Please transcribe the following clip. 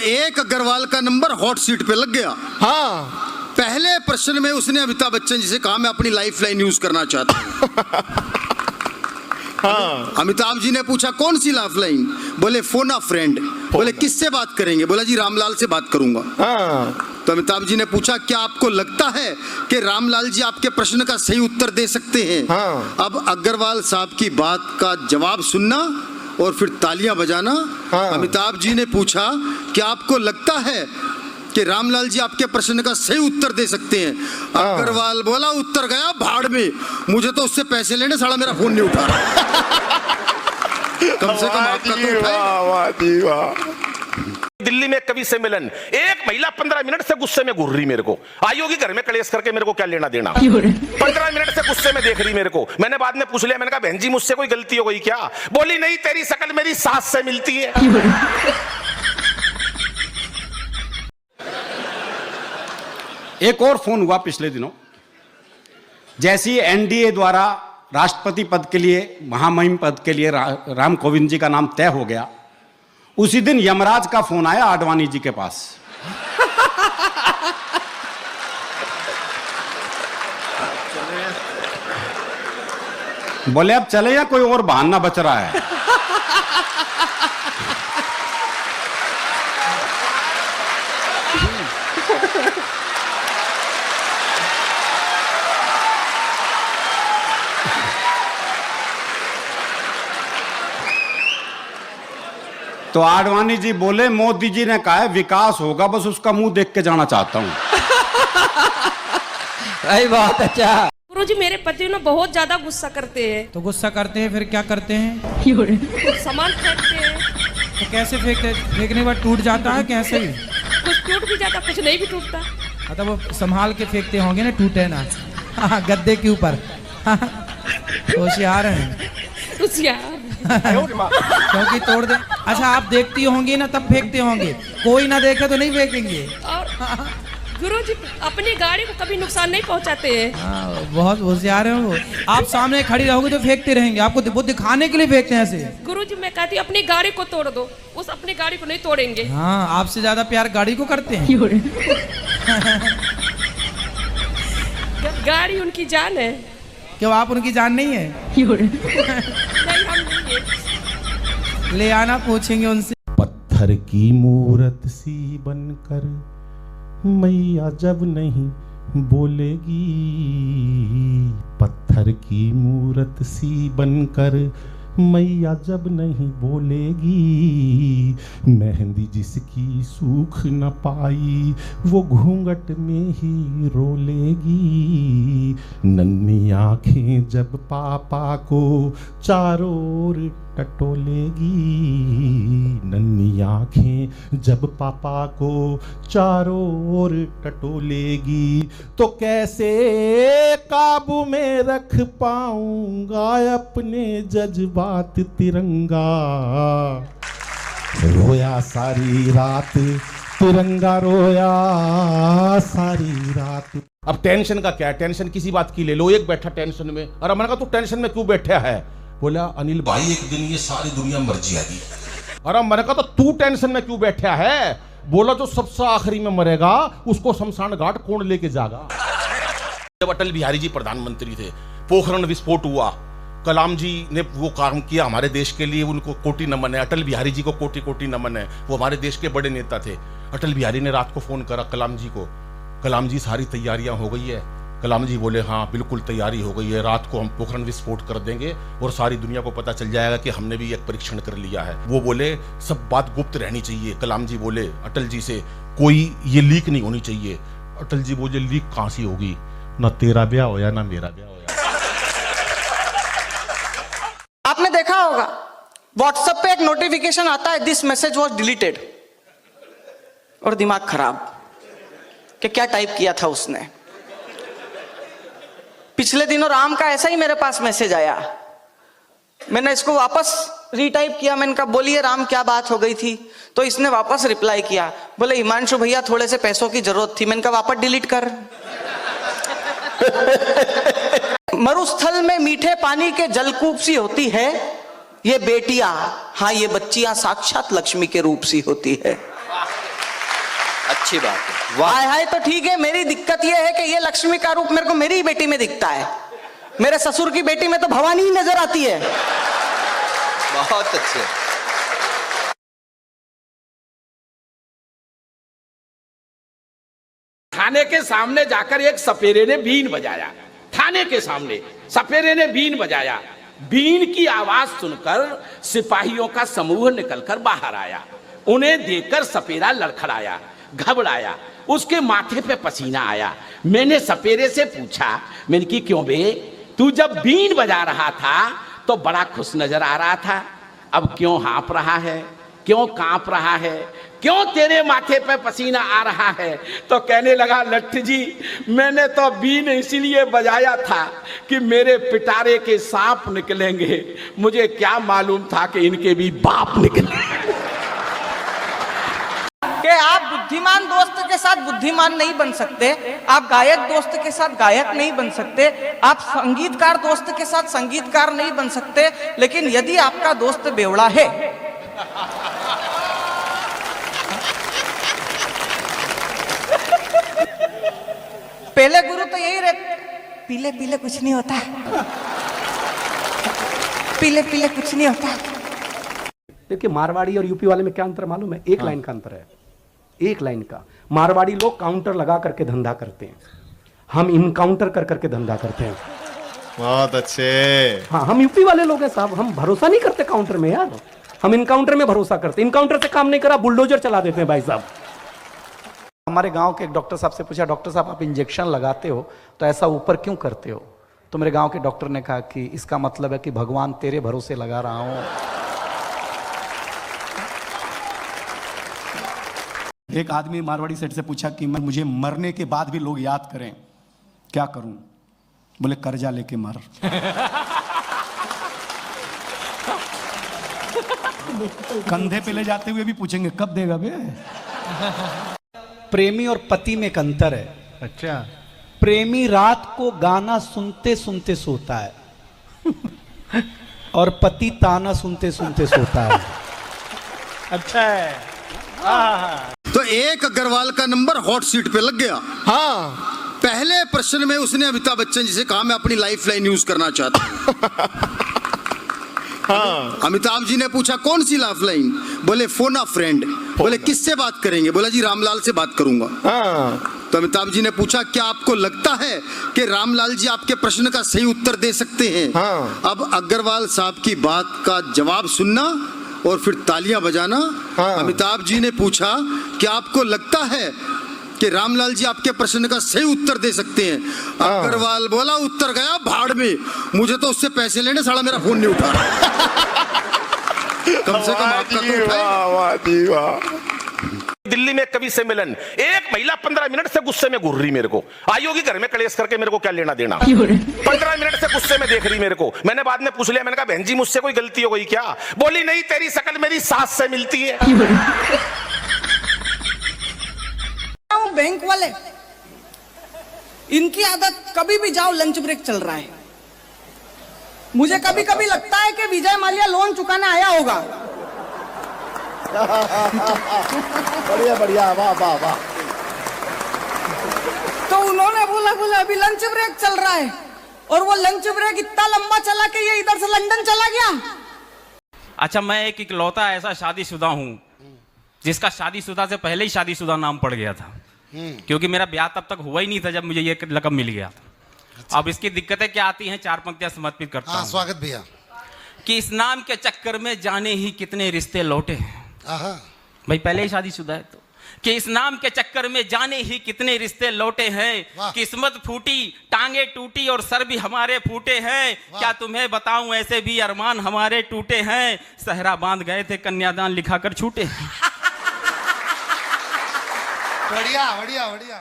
एक अग्रवाल का number hot seat पे लग गया। हाँ पहले प्रश्न में उसने अमिताभ बच्चन जी से कहा, मैं अपनी लाइफ लाइन यूज करना चाहता हूं। हाँ। अमिताभ जी ने पूछा कौन सी लाइफ लाइन? बोले फोन अ फ्रेंड। बोले किससे बात करेंगे? बोला जी रामलाल से बात करूंगा। हाँ। तो अमिताभ जी ने पूछा क्या आपको लगता है कि रामलाल जी आपके प्रश्न का सही उत्तर दे सकते हैं? हाँ। अब अग्रवाल साहब की बात का जवाब सुनना और फिर तालियां बजाना। हाँ। अमिताभ जी ने पूछा क्या आपको लगता है कि रामलाल जी आपके प्रश्न का सही उत्तर दे सकते हैं? हाँ। अग्रवाल बोला उत्तर गया भाड़ में, मुझे तो उससे पैसे लेने, साला मेरा फोन नहीं उठा रहा। कम से कम आपका तो उठाए। दिल्ली में कवि सम्मेलन, एक महिला 15 मिनट से गुस्से में घूर रही मेरे को। आई होगी घर में कलेश करके, मेरे को क्या लेना देना। 15 मिनट से गुस्से में देख रही मेरे को। मैंने बाद में पूछ लिया, मैंने कहा बहन जी मुझसे कोई गलती हो गई क्या? बोली नहीं, तेरी शकल मेरी सास से मिलती है। एक और फोन हुआ पिछले दिनों, जैसी एनडीए द्वारा राष्ट्रपति पद के लिए, महामहिम पद के लिए राम कोविंद जी का नाम तय हो गया, उसी दिन यमराज का फोन आया आडवाणी जी के पास। बोले अब चले या कोई और बहाना बच रहा है? तो आडवाणी जी बोले मोदी जी ने कहा है विकास होगा, बस उसका मुंह देख के जाना चाहता हूं। सही बात। अच्छा गुरुजी, मेरे पति ना बहुत ज्यादा गुस्सा करते हैं। तो गुस्सा करते हैं फिर क्या करते हैं? सामान फेंकते हैं। तो कैसे फेंकते? फेंकने के बाद टूट जाता है कैसे? कुछ टूट भी जाता, कुछ नहीं भी टूटता। मतलब वो संभाल के फेंकते होंगे ना, टूटे ना। गद्दे के ऊपर। होशियार हैं। होशियार। क्योंकि तोड़ दे। अच्छा आप देखती होंगी ना तब फेंकते होंगे, कोई ना देखे तो नहीं फेंकेंगे। और गुरुजी अपनी गाड़ी को कभी नुकसान नहीं पहुंचाते हैं। बहुत होशियार है वो। आप सामने खड़ी रहोगे तो फेंकते रहेंगे, आपको वो दिखाने के लिए फेंकते हैं ऐसे। गुरुजी मैं कहती हूँ अपनी गाड़ी को तोड़ दो, उस अपनी गाड़ी को नहीं तोड़ेंगे। हाँ, आपसे ज्यादा प्यार गाड़ी को करते हैं। गाड़ी उनकी जान है। क्यों आप उनकी जान नहीं है? नहीं, हम नहीं है। ले आना, पूछेंगे उनसे। पत्थर की मूरत सी बनकर मैया जब नहीं बोलेगी, पत्थर की मूरत सी बनकर मैया जब नहीं बोलेगी, मेहंदी जिसकी सूख न पाई वो घूंघट में ही रो लेगी, नन्ही आंखें जब पापा को चारों ओर टटोलेगी, नन्ही आंखें जब पापा को चारों ओर टटोलेगी, तो कैसे काबू में रख पाऊंगा अपने जज्बात तिरंगा, रोया सारी रात तिरंगा, रोया सारी रात। अब टेंशन का क्या है? टेंशन किसी बात की ले लो। एक बैठा टेंशन में, और मैंने कहा तू टेंशन में क्यों बैठा है? बोला अनिल भाई एक दिन ये सारी दुनिया मर जाएगी। और मैंने कहा तो तू टेंशन में क्यों बैठा है? बोला जो सबसे आखिरी में मरेगा उसको शमशान घाट कौन लेके जाएगा? जब अटल बिहारी जी प्रधानमंत्री थे, पोखरण विस्फोट हुआ, कलाम जी ने वो काम किया हमारे देश के लिए, उनको कोटि नमन है। अटल बिहारी जी को कोटि कोटि नमन है, वो हमारे देश के बड़े नेता थे। अटल बिहारी ने रात को फोन करा कलाम जी को, कलाम जी सारी तैयारियां हो गई है? कलाम जी बोले हाँ बिल्कुल तैयारी हो गई है, रात को हम पोखरण विस्फोट कर देंगे और सारी दुनिया को पता चल जाएगा कि हमने भी एक परीक्षण कर लिया है। वो बोले सब बात गुप्त रहनी चाहिए। कलाम जी बोले अटल जी से कोई ये लीक नहीं होनी चाहिए। अटल जी बोले लीक कहां सी होगी, ना तेरा ब्याह होया ना मेरा ब्याह होया। आपने देखा होगा व्हाट्सएप पे एक नोटिफिकेशन आता है दिस मैसेज वॉज डिलीटेड, और दिमाग खराब कि क्या टाइप किया था उसने। पिछले दिनों राम का ऐसा ही मेरे पास मैसेज आया, मैंने इसको वापस रीटाइप किया। मैंने कहा बोलिए राम क्या बात हो गई थी? तो इसने वापस रिप्लाई किया, बोले हिमांशु भैया थोड़े से पैसों की जरूरत थी। मैंने कहा वापस डिलीट कर। मरुस्थल में मीठे पानी के जलकूप सी होती है ये बेटियां, हाँ ये बच्चियां साक्षात लक्ष्मी के रूप सी होती है। अच्छी बात है, वाह। हाय हाय तो ठीक है, मेरी दिक्कत ये है कि ये लक्ष्मी का रूप मेरे को मेरी ही बेटी में दिखता है। मेरे ससुर की बेटी में तो भवानी ही नजर आती है। बहुत अच्छे। थाने के सामने जाकर एक सपेरे ने बीन बजाया। थाने के सामने सपेरे ने बीन बजाया। बीन की आवाज सुनकर सिपाहियों का समूह निकलकर बाहर आया। उन्हें देखकर सपेरा लड़खड़ाया, घबराया, उसके माथे पे पसीना आया। मैंने सपेरे से पूछा, मैंने कि क्यों बे, तू जब बीन बजा रहा था तो बड़ा खुश नजर आ रहा था, अब क्यों हाँप रहा है, क्यों कांप रहा है, क्यों तेरे माथे पे पसीना आ रहा है? तो कहने लगा, लट्ठ जी मैंने तो बीन इसीलिए बजाया था कि मेरे पिटारे के सांप निकलेंगे, मुझे क्या मालूम था कि इनके भी बाप निकले। कि आप बुद्धिमान दोस्त के साथ बुद्धिमान नहीं बन सकते, आप गायक दोस्त के साथ गायक नहीं बन सकते, आप संगीतकार दोस्त के साथ संगीतकार नहीं बन सकते, लेकिन यदि आपका दोस्त बेवड़ा है पहले गुरु तो यही रहते, पीले पीले कुछ नहीं होता, पीले पीले कुछ नहीं होता। देखिए मारवाड़ी और यूपी वाले में क्या अंतर मालूम है? एक लाइन का अंतर है, एक लाइन का। मारवाड़ी लोग काउंटर लगा करके धंधा करते हैं, हम इनकाउंटर कर करके धंधा करते हैं। बहुत अच्छे। हाँ, हम यूपी वाले लोग हैं साहब, हम भरोसा नहीं करते काउंटर में यार, हम इनकाउंटर में भरोसा करते। इनकाउंटर से काम नहीं करा, बुलडोजर चला देते हैं भाई साहब। हमारे गांव के एक डॉक्टर साहब से पूछा, डॉक्टर साहब आप इंजेक्शन लगाते हो तो ऐसा ऊपर क्यों करते हो? तो मेरे गांव के डॉक्टर ने कहा कि इसका मतलब है कि भगवान तेरे भरोसे लगा रहा हूं। एक आदमी मारवाड़ी सेठ से पूछा कि मुझे मरने के बाद भी लोग याद करें, क्या करूं? बोले कर्जा लेके मर। कंधे पे ले जाते हुए भी पूछेंगे कब देगा बे? प्रेमी और पति में एक अंतर है। अच्छा। प्रेमी रात को गाना सुनते सुनते सोता है और पति ताना सुनते सुनते सोता है। अच्छा है। तो एक अग्रवाल का नंबर हॉट सीट पे लग गया। हाँ, पहले प्रश्न में उसने अमिताभ बच्चन जी से कहा मैं अपनी लाइफ लाइन यूज करना चाहता हूं। हाँ। अमिताभ जी ने पूछा कौन सी लाइफ लाइन? बोले फोन अ फ्रेंड। बोले किससे बात करेंगे? बोला जी रामलाल से बात करूंगा। हाँ। तो अमिताभ जी ने पूछा क्या आपको लगता है कि रामलाल जी आपके प्रश्न का सही उत्तर दे सकते हैं? हाँ। अब अग्रवाल साहब की बात का जवाब सुनना और फिर तालियां बजाना। हाँ। अमिताभ जी ने पूछा क्या आपको लगता है कि रामलाल जी आपके प्रश्न का सही उत्तर दे सकते हैं? अग्रवाल बोला उत्तर गया भाड़ में, मुझे तो उससे पैसे लेने साला मेरा फोन नहीं उठा रहा। कम से कम आपका तो उठाए। दिल्ली में कवि से मिलन, एक महिला 15 मिनट से गुस्से में घूर रही मेरे को, आई होगी घर में कलेश करके, मेरे को क्या लेना देना। 15 मिनट से गुस्से में देख रही मेरे को। मैंने बाद में पूछ लिया, मैंने कहा बहन जी मुझसे कोई गलती हो गई क्या? बोली नहीं, तेरी शक्ल मेरी सास से मिलती है। बैंक वाले इनकी आदत, कभी भी जाओ लंच ब्रेक चल रहा है, मुझे कभी कभी लगता है कि विजय माल्या लोन चुकाने आया होगा। बढ़िया बढ़िया, वाह वाह वाह। तो उन्होंने बोला अभी लंच ब्रेक चल रहा है, और वो लंच ब्रेक इतना लंबा चला कि ये इधर से लंदन चला गया। अच्छा, मैं एक इकलौता ऐसा शादीशुदा हूँ जिसका शादीशुदा से पहले ही शादीशुदा नाम पड़ गया था, क्योंकि मेरा ब्याह तब तक हुआ ही नहीं था जब मुझे ये लक़ब मिल गया था। अच्छा। अब इसकी दिक्कतें क्या आती हैं, 4 पंक्तियां समर्पित करता हूं। स्वागत भैया। कि इस नाम के चक्कर में जाने ही कितने रिश्ते लौटे। भाई पहले ही शादीशुदा है तो। कि इस नाम के चक्कर में जाने ही कितने रिश्ते लौटे हैं, किस्मत फूटी, टांगे टूटी और सर भी हमारे फूटे हैं। क्या तुम्हें बताऊं ऐसे भी अरमान हमारे टूटे हैं, सहरा बांध गए थे कन्यादान लिखा कर छूटे। बढ़िया बढ़िया बढ़िया।